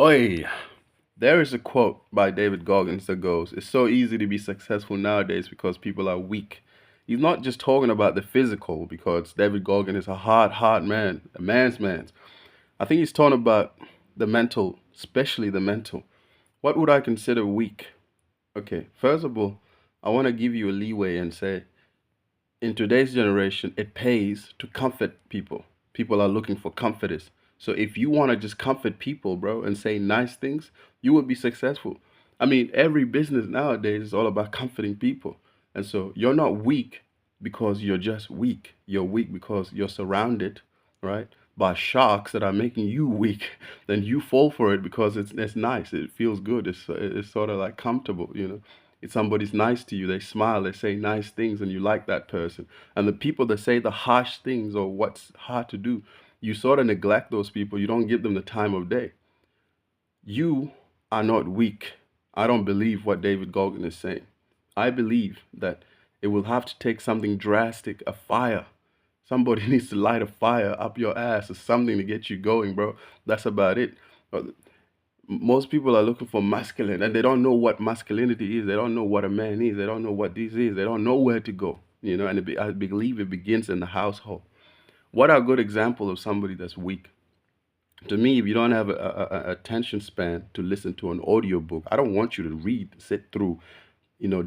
Oi, there is a quote by David Goggins that goes, "It's so easy to be successful nowadays because people are weak." He's not just talking about the physical, because David Goggins is a hard man, a man's man. I think he's talking about the mental, especially the mental. What would I consider weak? Okay, first of all, I want to give you a leeway and say, in today's generation, it pays to comfort people. People are looking for comforters. So if you want to just comfort people, bro, and say nice things, you will be successful. I mean, every business nowadays is all about comforting people. And so you're not weak because you're just weak. You're weak because you're surrounded, right, by sharks that are making you weak. Then you fall for it because it's nice. It feels good. It's sort of like comfortable. If somebody's nice to you, they smile, they say nice things, and you like that person. And the people that say the harsh things or what's hard to do, you sort of neglect those people. You don't give them the time of day. You are not weak. I don't believe what David Goggin is saying. I believe that it will have to take something drastic, a fire. Somebody needs to light a fire up your ass or something to get you going, bro. That's about it. Most people are looking for masculine and they don't know what masculinity is. They don't know what a man is. They don't know what this is. They don't know where to go. And I believe it begins in the household. What are a good example of somebody that's weak? To me, if you don't have a attention span to listen to an audiobook, I don't want you to sit through,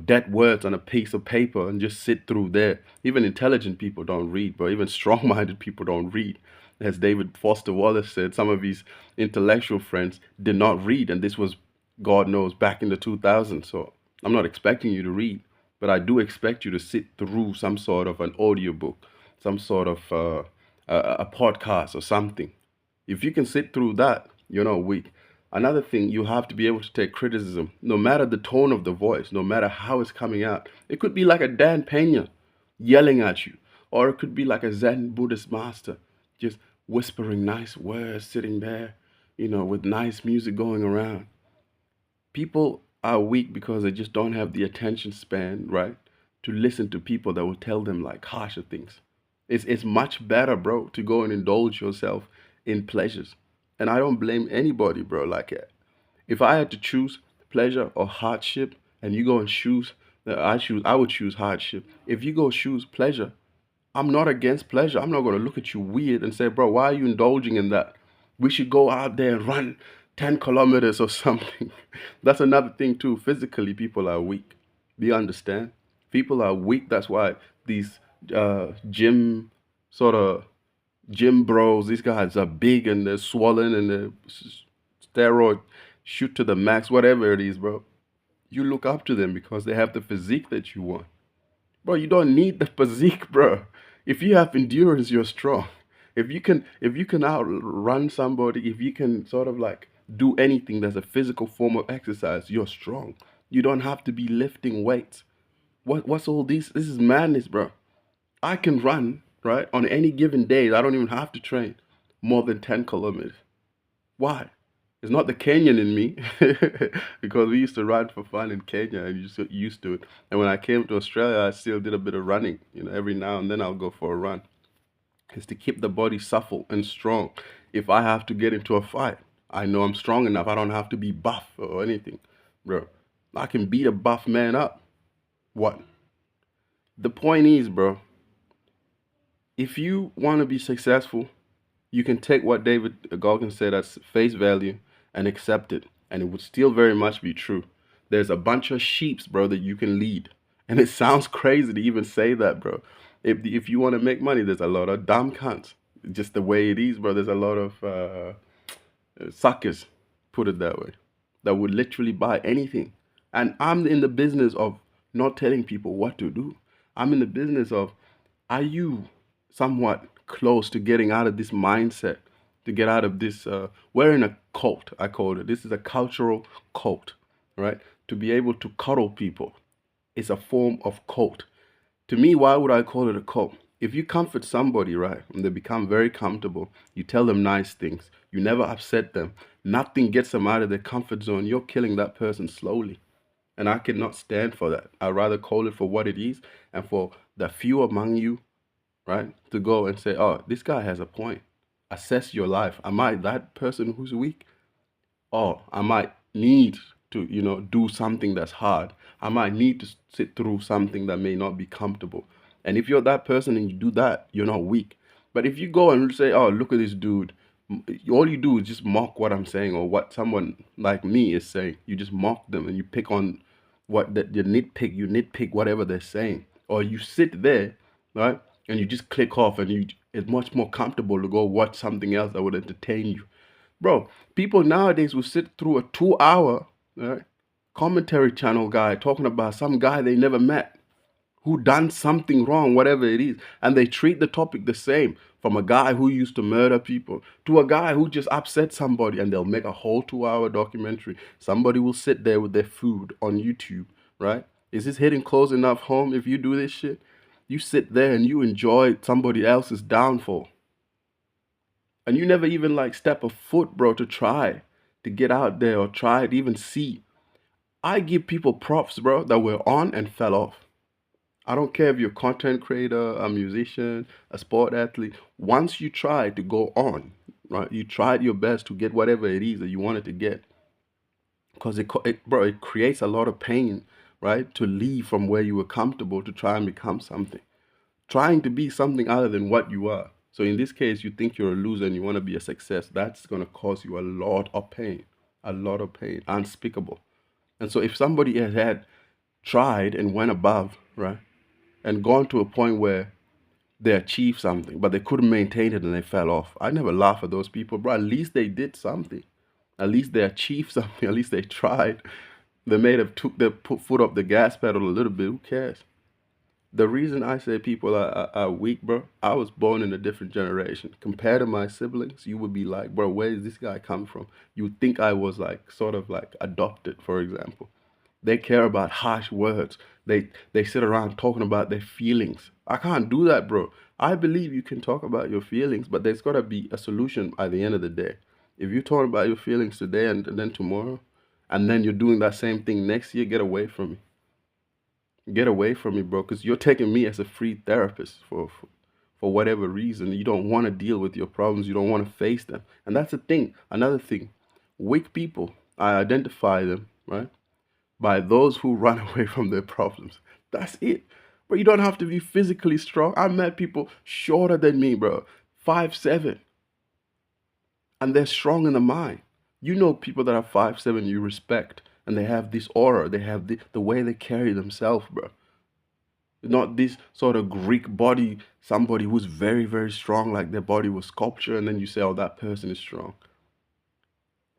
dead words on a piece of paper and just sit through there. Even intelligent people don't read, but even strong-minded people don't read. As David Foster Wallace said, some of his intellectual friends did not read, and this was, God knows, back in the 2000s. So I'm not expecting you to read, but I do expect you to sit through some sort of an audiobook, some sort of a podcast or something. If you can sit through that, you're not weak. Another thing, you have to be able to take criticism, no matter the tone of the voice, no matter how it's coming out. It could be like a Dan Pena yelling at you, or it could be like a Zen Buddhist master just whispering nice words, sitting there, with nice music going around. People are weak because they just don't have the attention span, right, to listen to people that will tell them like harsher things. It's much better, bro, to go and indulge yourself in pleasures. And I don't blame anybody, bro. Like, if I had to choose pleasure or hardship, and you go and choose, I would choose hardship. If you go choose pleasure, I'm not against pleasure. I'm not going to look at you weird and say, bro, why are you indulging in that? We should go out there and run 10 kilometers or something. That's another thing, too. Physically, people are weak. Do you understand? People are weak. That's why these sort of gym bros, these guys are big and they're swollen and they're steroid, shoot to the max, whatever it is, bro. You look up to them because they have the physique that you want. Bro, you don't need the physique, bro. If you have endurance, you're strong. If you can outrun somebody, if you can sort of like do anything that's a physical form of exercise, you're strong. You don't have to be lifting weights. What's all this? This is madness, bro. I can run, right, on any given day. I don't even have to train more than 10 kilometers. Why? It's not the Kenyan in me because we used to run for fun in Kenya and you just got used to it. And when I came to Australia, I still did a bit of running. Every now and then I'll go for a run. It's to keep the body supple and strong. If I have to get into a fight, I know I'm strong enough. I don't have to be buff or anything, bro. I can beat a buff man up. What? The point is, bro, if you want to be successful, you can take what David Goggins said as face value and accept it, and it would still very much be true. There's a bunch of sheeps, bro, that you can lead. And it sounds crazy to even say that, bro. If you want to make money, there's a lot of dumb cunts. Just the way it is, bro. There's a lot of suckers, put it that way, that would literally buy anything. And I'm in the business of not telling people what to do. I'm in the business of, are you somewhat close to getting out of this mindset, to get out of this? We're in a cult, I call it. This is a cultural cult, right? To be able to cuddle people is a form of cult. To me, why would I call it a cult? If you comfort somebody, right, and they become very comfortable, you tell them nice things, you never upset them, nothing gets them out of their comfort zone, you're killing that person slowly. And I cannot stand for that. I'd rather call it for what it is, and for the few among you, right, to go and say, oh, this guy has a point. Assess your life. Am I that person who's weak? oh, I might need to, do something that's hard. I might need to sit through something that may not be comfortable. And if you're that person and you do that, you're not weak. But if you go and say, oh, look at this dude, all you do is just mock what I'm saying or what someone like me is saying. You just mock them and you pick on you nitpick whatever they're saying. Or you sit there, right? And you just click off and it's much more comfortable to go watch something else that would entertain you. Bro, people nowadays will sit through a 2 hour right, commentary channel guy talking about some guy they never met who done something wrong, whatever it is, and they treat the topic the same from a guy who used to murder people to a guy who just upset somebody, and they'll make a whole 2 hour documentary. Somebody will sit there with their food on YouTube, right? Is this hitting close enough home if you do this shit? You sit there and you enjoy somebody else's downfall. And you never even like step a foot, bro, to try to get out there or try to even see. I give people props, bro, that were on and fell off. I don't care if you're a content creator, a musician, a sport athlete. Once you try to go on, right, you tried your best to get whatever it is that you wanted to get. Because bro, it creates a lot of pain, right, to leave from where you were comfortable to try and become something. Trying to be something other than what you are. So in this case, you think you're a loser and you want to be a success. That's going to cause you a lot of pain, unspeakable. And so if somebody had tried and went above, right, and gone to a point where they achieved something, but they couldn't maintain it and they fell off, I never laugh at those people, bro. At least they did something. At least they achieved something. At least they tried. They may have took their foot off the gas pedal a little bit. Who cares? The reason I say people are weak, bro, I was born in a different generation. Compared to my siblings, you would be like, bro, where is this guy come from? You would think I was like, sort of like adopted, for example. They care about harsh words. They sit around talking about their feelings. I can't do that, bro. I believe you can talk about your feelings, but there's got to be a solution by the end of the day. If you're talking about your feelings today and then tomorrow, and then you're doing that same thing next year, get away from me. Get away from me, bro, because you're taking me as a free therapist for whatever reason. You don't want to deal with your problems. You don't want to face them. And that's the thing. Another thing, weak people, I identify them, right, by those who run away from their problems. That's it. But you don't have to be physically strong. I met people shorter than me, bro, 5'7", and they're strong in the mind. You know people that are 5'7", you respect, and they have this aura. They have the way they carry themselves, bro. Not this sort of Greek body, somebody who's very, very strong, like their body was sculpture, and then you say, oh, that person is strong.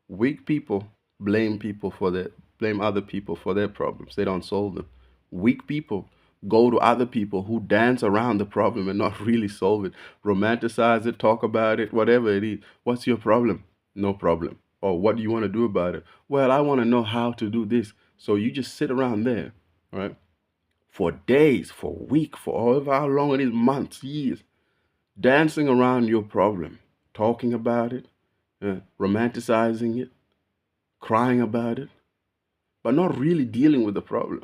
Weak people blame other people for their problems. They don't solve them. Weak people go to other people who dance around the problem and not really solve it. Romanticize it, talk about it, whatever it is. What's your problem? No problem. Or what do you want to do about it? Well, I want to know how to do this. So you just sit around there, right? For days, for a week, for however how long it is, months, years, dancing around your problem, talking about it, romanticizing it, crying about it, but not really dealing with the problem.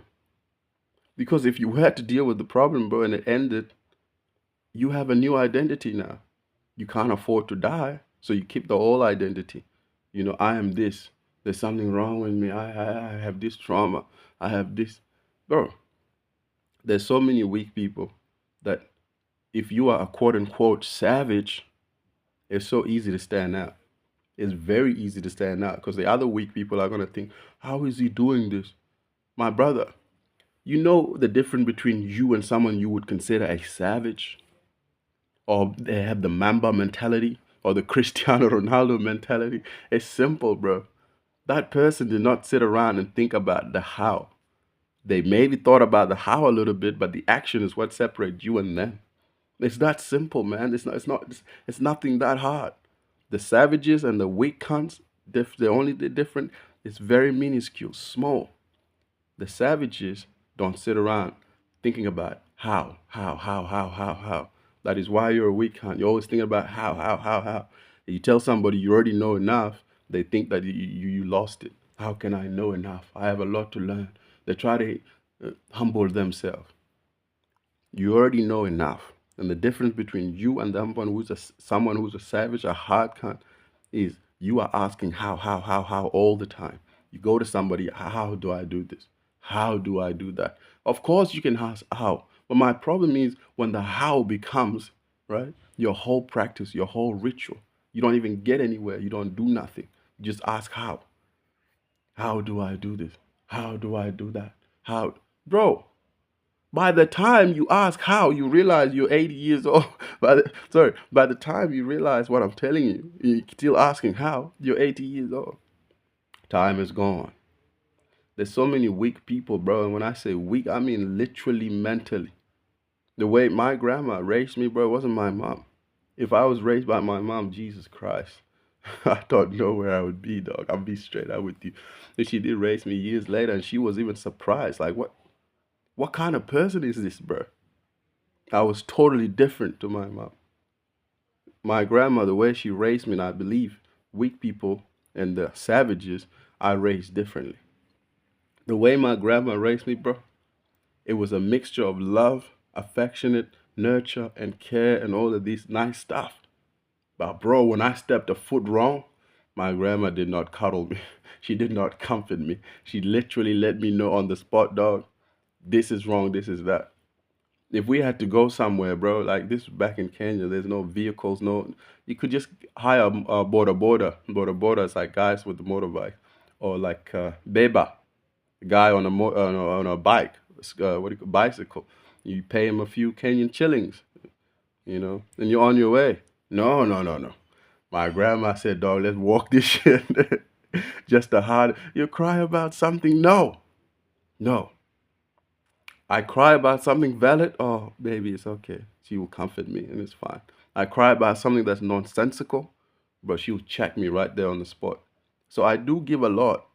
Because if you had to deal with the problem, bro, and it ended, you have a new identity now. You can't afford to die, so you keep the old identity. I am this. There's something wrong with me. I have this trauma. I have this. Bro, there's so many weak people that if you are a quote unquote savage, it's so easy to stand out. It's very easy to stand out because the other weak people are going to think, how is he doing this? My brother, you know the difference between you and someone you would consider a savage, or they have the Mamba mentality or the Cristiano Ronaldo mentality? It's simple, bro. That person did not sit around and think about the how. They maybe thought about the how a little bit, but the action is what separates you and them. It's that simple, man. It's nothing that hard. The savages and the weak cunts, they're different. It's very minuscule, small. The savages don't sit around thinking about how. That is why you're a weak cunt. You're always thinking about how. You tell somebody you already know enough, they think that you lost it. How can I know enough? I have a lot to learn. They try to humble themselves. You already know enough. And the difference between you and someone who's a savage, a hard cunt, is You are asking how all the time. You go to somebody, how do I do this? How do I do that? Of course, you can ask how. But my problem is when the how becomes, right, your whole practice, your whole ritual. You don't even get anywhere. You don't do nothing. You just ask how. How do I do this? How do I do that? How? Bro, by the time you ask how, you realize you're 80 years old. By the time you realize what I'm telling you, you're still asking how, you're 80 years old. Time is gone. There's so many weak people, bro. And when I say weak, I mean literally mentally. The way my grandma raised me, bro, it wasn't my mom. If I was raised by my mom, Jesus Christ, I don't know where I would be, dog. I'll be straight out with you. And she did raise me years later, and she was even surprised. Like, what kind of person is this, bro? I was totally different to my mom. My grandma, the way she raised me, and I believe weak people and the savages are raised differently. The way my grandma raised me, bro, it was a mixture of love, affectionate, nurture, and care, and all of these nice stuff. But bro, when I stepped a foot wrong, my grandma did not cuddle me. She did not comfort me. She literally let me know on the spot, dog, this is wrong, this is that. If we had to go somewhere, bro, like this back in Kenya, there's no vehicles, no. You could just hire a border. It's like guys with the motorbike, or like beba, a guy on on a bike, what do you call bicycle. You pay him a few Kenyan shillings, and you're on your way. No, no, no, no. My grandma said, dog, let's walk this shit. Just a hard. You cry about something? No, no. I cry about something valid. Oh, baby, it's okay. She will comfort me and it's fine. I cry about something that's nonsensical, but she'll check me right there on the spot. So I do give a lot,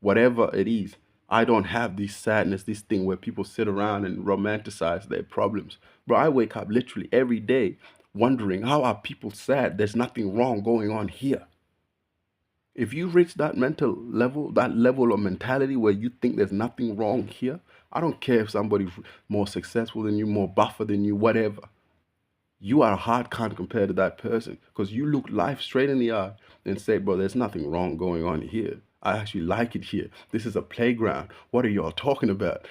whatever it is. I don't have this sadness, this thing where people sit around and romanticize their problems. Bro, I wake up literally every day wondering, how are people sad? There's nothing wrong going on here. If you reach that mental level, that level of mentality where you think there's nothing wrong here, I don't care if somebody's more successful than you, more buffer than you, whatever. You are a hard con compared to that person because you look life straight in the eye and say, bro, there's nothing wrong going on here. I actually like it here. This is a playground. What are y'all talking about?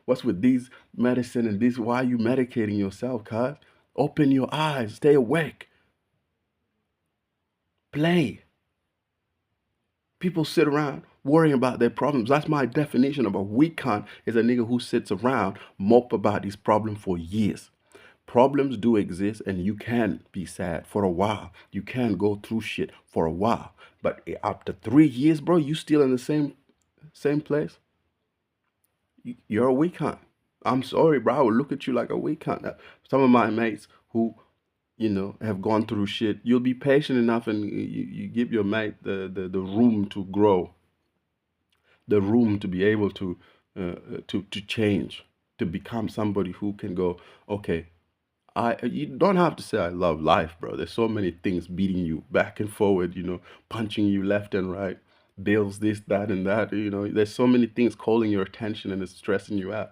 What's with these medicine and this? Why are you medicating yourself, cuz? Open your eyes. Stay awake. Play. People sit around worrying about their problems. That's my definition of a weak cunt, is a nigga who sits around mope about his problem for years. Problems do exist and you can be sad for a while. You can go through shit for a while. But after 3 years, bro, you still in the same place? You're a weak cunt. I'm sorry, bro. I would look at you like a weak cunt. Some of my mates who have gone through shit, you'll be patient enough and you give your mate the room to grow, the room to be able to change, to become somebody who can go, okay, you don't have to say I love life, bro. There's so many things beating you back and forward, punching you left and right, bills, this, that, and that, there's so many things calling your attention and it's stressing you out.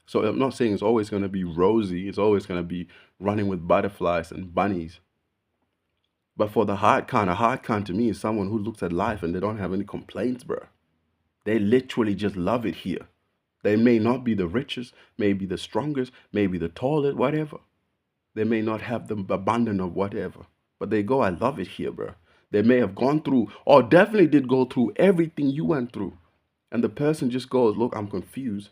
So I'm not saying it's always going to be rosy. It's always going to be running with butterflies and bunnies. But for the hard kind, a hard kind to me is someone who looks at life and they don't have any complaints, bro. They literally just love it here. They may not be the richest, maybe the strongest, maybe the tallest, whatever. They may not have the abundance of whatever. But they go, I love it here, bro. They may have gone through, or definitely did go through everything you went through. And the person just goes, look, I'm confused.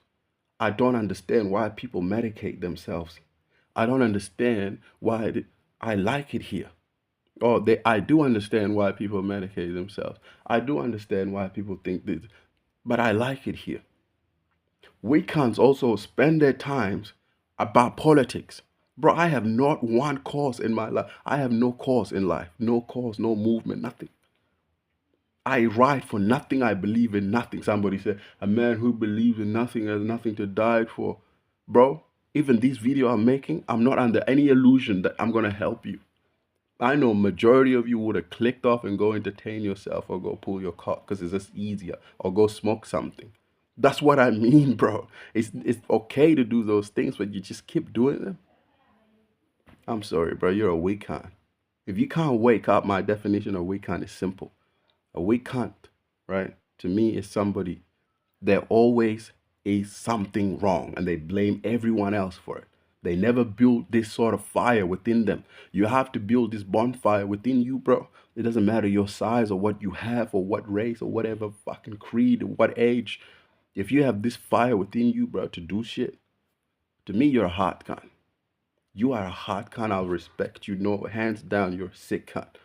I don't understand why people medicate themselves. I don't understand why I like it here. I do understand why people medicate themselves. I do understand why people think this, but I like it here. Weekends also spend their times about politics. Bro, I have not one cause in my life. I have no cause in life. No cause, no movement, nothing. I ride for nothing. I believe in nothing. Somebody said, a man who believes in nothing has nothing to die for. Bro, even this video I'm making, I'm not under any illusion that I'm going to help you. I know majority of you would have clicked off and go entertain yourself or go pull your cock because it's just easier, or go smoke something. That's what I mean, bro. It's okay to do those things, but you just keep doing them. I'm sorry, bro. You're a weak kind. If you can't wake up, my definition of weak kind is simple. A weak cunt, right? To me, is somebody, there always is something wrong and they blame everyone else for it. They never build this sort of fire within them. You have to build this bonfire within you, bro. It doesn't matter your size or what you have or what race or whatever fucking creed or what age. If you have this fire within you, bro, to do shit, to me, you're a hot cunt. You are a hot cunt. I'll respect you. No, hands down, you're a sick cunt.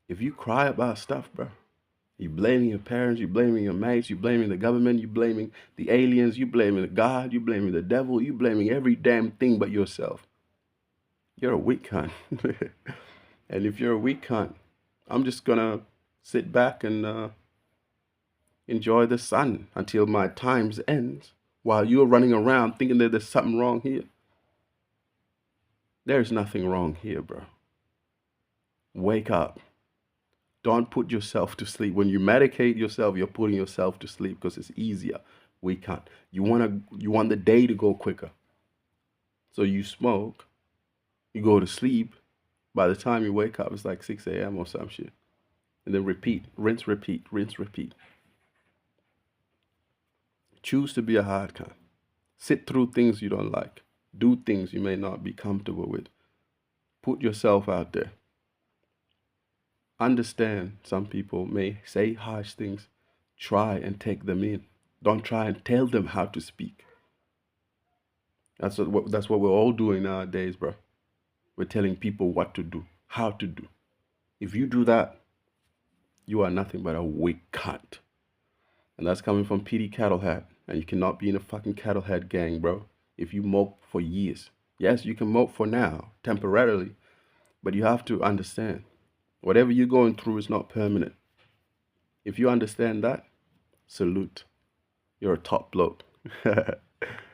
If you cry about stuff, bro, you blaming your parents, you blaming your mates, you blaming the government, you blaming the aliens, you blaming God, you blaming the devil, you blaming every damn thing but yourself. You're a weak cunt. And if you're a weak cunt, I'm just gonna sit back and enjoy the sun until my times ends while you're running around thinking that there's something wrong here. There's nothing wrong here, bro. Wake up. Don't put yourself to sleep. When you medicate yourself, you're putting yourself to sleep because it's easier. We can't. You want the day to go quicker. So you smoke, you go to sleep. By the time you wake up, it's like 6 a.m. or some shit. And then repeat, rinse, repeat, rinse, repeat. Choose to be a hard cunt. Sit through things you don't like. Do things you may not be comfortable with. Put yourself out there. Understand some people may say harsh things. Try and take them in. Don't try and tell them how to speak. That's what we're all doing nowadays, bro. We're telling people what to do, how to do. If you do that, you are nothing but a weak cunt. And that's coming from PD Cattlehead. And you cannot be in a fucking Cattlehead gang, bro. If you mope for years. Yes, you can mope for now, temporarily. But you have to understand, whatever you're going through is not permanent. If you understand that, salute. You're a top bloke.